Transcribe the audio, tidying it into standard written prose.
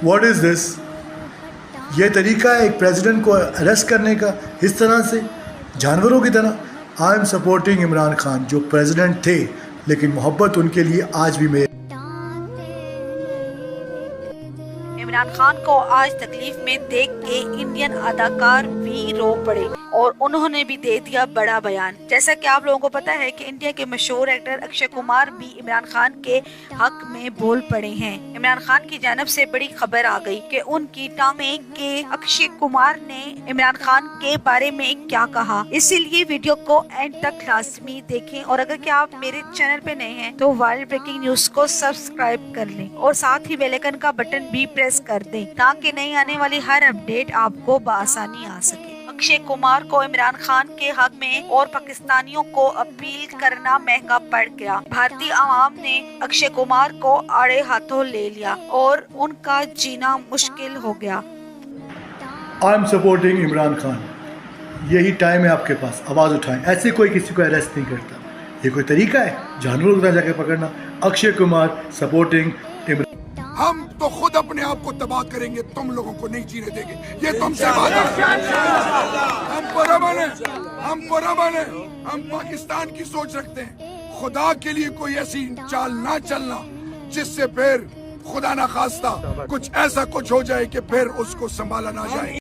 What is this? ये तरीका है एक प्रेसिडेंट को अरेस्ट करने का इस तरह से, जानवरों की तरह। I am supporting Imran Khan, जो प्रेसिडेंट थे, लेकिन मोहब्बत उनके लिए आज भी मेरे। इमरान खान को आज तकलीफ में देख के इंडियन अदाकार भी रो पड़े और उन्होंने भी दे दिया बड़ा बयान। जैसा कि आप लोगों को पता है कि इंडिया के मशहूर एक्टर अक्षय कुमार भी इमरान खान के हक में बोल पड़े हैं। इमरान खान की जानब से बड़ी खबर आ गई कि उनकी टांगे के अक्षय कुमार ने इमरान खान के बारे में क्या कहा। इसीलिए वीडियो को एंड तक लाजमी देखें और अगर क्या आप मेरे चैनल पे नए हैं तो वाइल्ड ब्रेकिंग न्यूज को सब्सक्राइब कर लें और साथ ही बेल आइकन का बटन भी प्रेस कर दें ताकि नई आने वाली हर अपडेट आपको बआसानी आ सके। अक्षय कुमार को इमरान खान के हक में और पाकिस्तानियों को अपील करना महंगा पड़ गया। भारतीय आवाम ने अक्षय कुमार को आड़े हाथों ले लिया और उनका जीना मुश्किल हो गया। I am supporting Imran Khan. यही टाइम है आपके पास, आवाज़ उठाएं। ऐसे कोई किसी को अरेस्ट नहीं करता। ये कोई तरीका है जानवरों को जाके पकड़ना? अक्षय कुमार सपोर्टिंग इमरान। हम तो खुद अपने आप को तबाह करेंगे, तुम लोगों को नहीं जीने देंगे, ये तुमसे वादा। हम पुरअमन हैं, हम पुरअमन हैं, हम पाकिस्तान की सोच रखते हैं। खुदा के लिए कोई ऐसी चाल ना चलना जिससे फिर खुदा ना खास्ता कुछ ऐसा कुछ हो जाए कि फिर उसको संभाला ना जाए।